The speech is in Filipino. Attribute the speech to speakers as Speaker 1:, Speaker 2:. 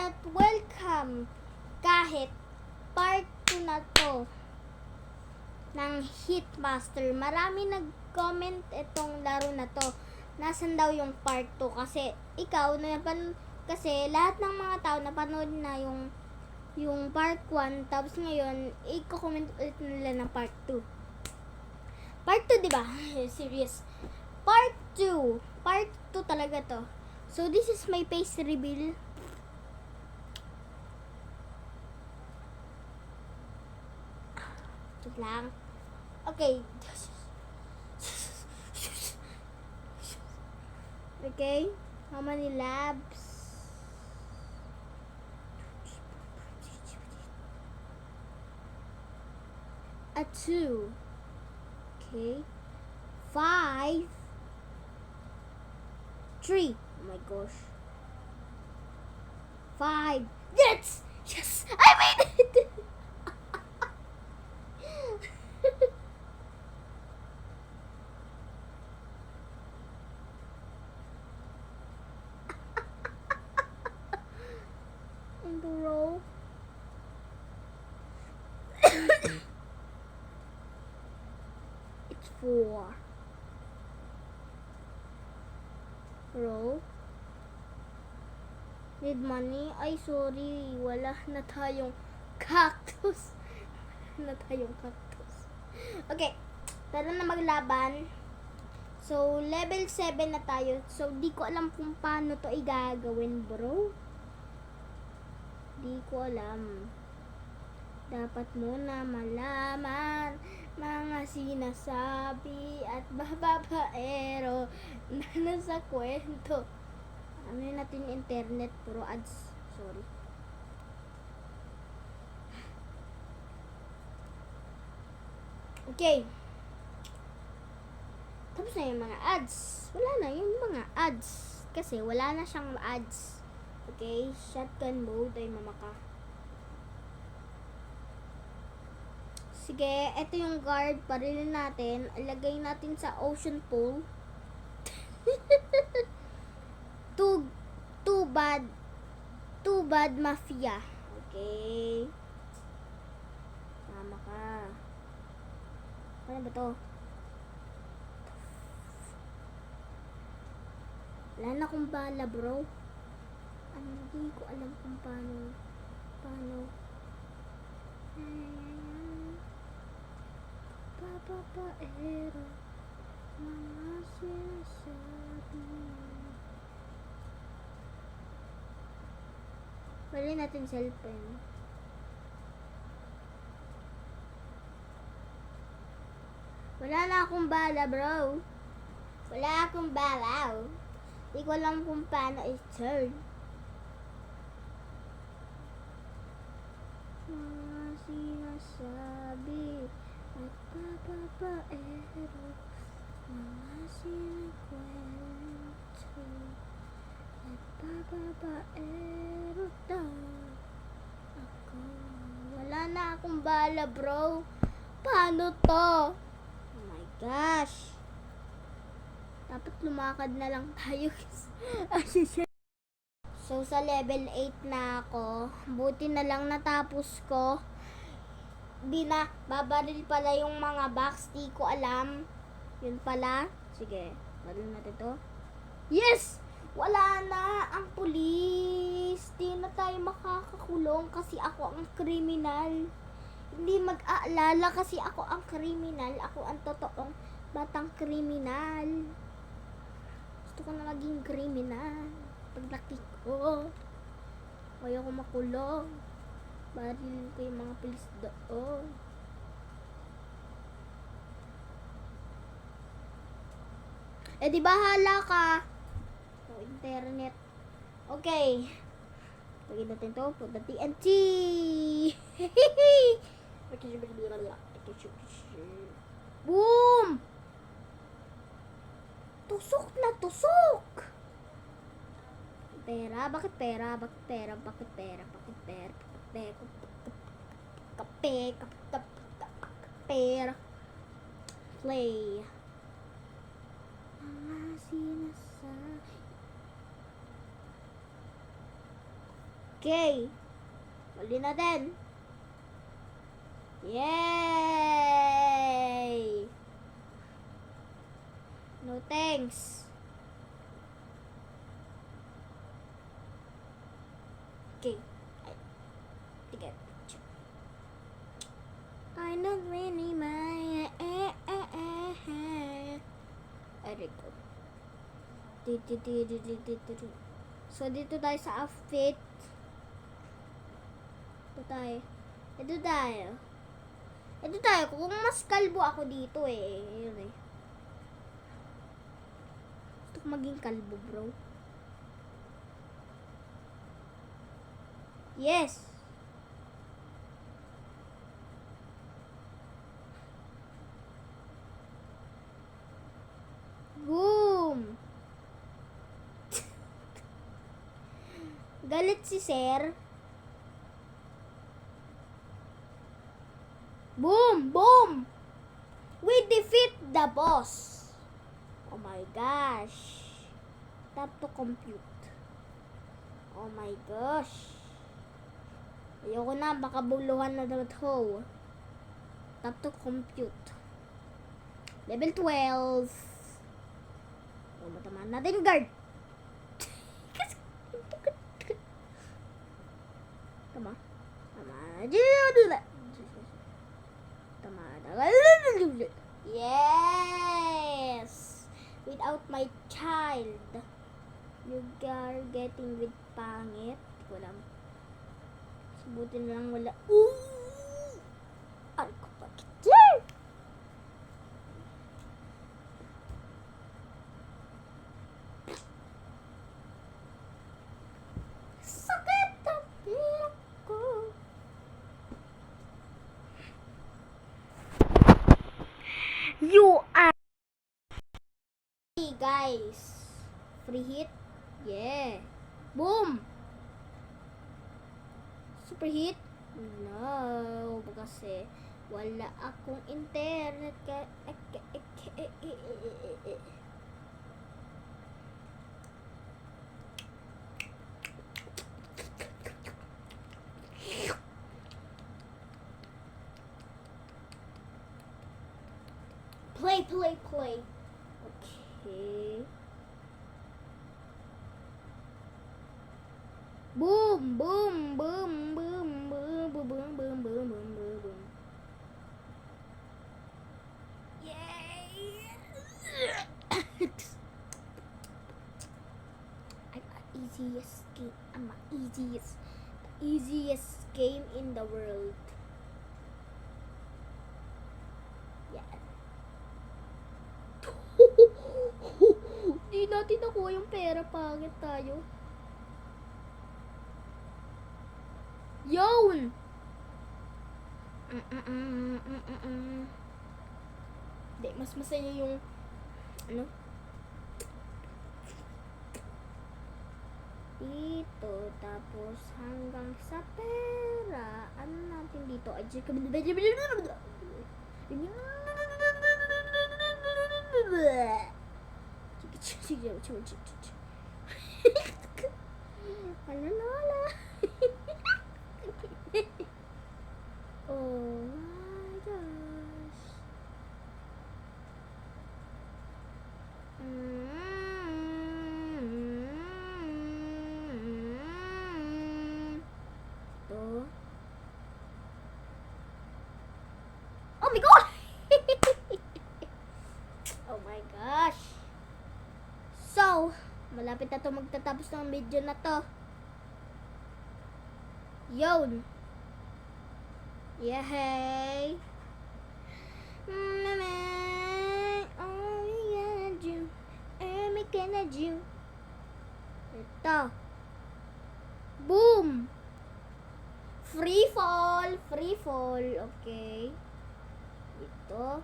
Speaker 1: at welcome kahit part 2 na to ng Hitmaster. Marami nag-comment itong laro na to. Nasaan daw yung part 2? Kasi ikaw, kasi lahat ng mga tao napanood na yung part 1, tapos ngayon, i-comment ulit nila ng part 2. Part 2, diba? Serious. Part 2. Part 2 talaga to. So, this is my face reveal. Wait lang. Okay. Okay. How many labs? A 2. Okay. 5. 3. Oh my gosh. 5. Yes! Yes! I made it! In the row. It's 4. Row. Need money? Ay, sorry. Wala na tayong cactus. Wala na tayong cactus. Okay. Tara na maglaban. So, level 7 na tayo. So, di ko alam kung paano to igagawin, bro. Di ko alam. Dapat mo na malaman mga sinasabi at bababaero na nasa kwento. Ano yun natin internet, puro ads. Sorry. Okay. Tapos na yung mga ads. Wala na yung mga ads. Kasi wala na siyang ads. Okay. Shotgun mode ay mamaka. Sige, ito yung guard. Parilin natin. Ilagay natin sa ocean pool. Too bad mafia. Okay. Tama ka. Ano ba to? Wala na akong bala, bro. Hindi ko alam kung paano. Papaero. Mga sinasabi. Bali natin cellphone. Wala na akong bala, bro. Wala akong bala. Hindi ko alam kung paano i-turn. Mga sinasabi at papaero. Mga sinakwento at papaero daw ako. Wala na akong bala, bro. Paano to? Oh my gosh. Dapat lumakad na lang tayo. So, sa level 8 na ako. Buti na lang natapos ko. Babaril pala yung mga box. Di ko alam. Yun pala. Sige, baril natin to. Yes! Wala na ang pulis. Di na tayo makakakulong kasi ako ang kriminal. Hindi mag-aalala kasi ako ang kriminal. Ako ang totoong batang kriminal. Gusto ko na maging kriminal. Paglaki ko, kaya ko makulong. Baril ko yung mga pulis doon. Eh di bahala ka. So, internet. Okay. Lagyan natin to. Put the TNT. Boom! Tusok na tusok! Pera? Bakit pera? Bakit pera? Bakit pera? Bakit pera? Pera. Play. Mga sinasabi. Okay. Muli na din. Yay! No thanks. Okay. Ticket. I don't really mind. Eriko. So, dito tayo sa outfit. Ito tayo. Kung mas kalbo ako dito eh. Yun eh. Gusto ko maging kalbo, bro. Yes! Boom! Galit si Sir. Boom! Boom! We defeat the boss. Oh my gosh. Tap to compute. Oh my gosh. Ayoko na, baka buluhan na daw ito. Tap to compute. Level 12. Oh, matamaan natin guard. Tama. Yes! Without my child. You are getting with pangit. Wala. Subutin lang wala. Ay ko pa. Sakit ang pilak ko. You are. Hey guys. Free hit. Yeah. Boom. Super hit. No. Kasi wala akong internet. Play. Okay. Boom. Yay! I'm the easiest game in the world. Yeah. Di natin nakuha yung pera, pangit tayo. Yun! Di, mas masaya yung dito, tapos hanggang sa pera. Ano natin dito? Alala. Oh my gosh. Oh my god. Oh my gosh. So, malapit na to magtatapos ng video na to. Yun. Yay! Ito. Boom! Free fall. Okay. Ito.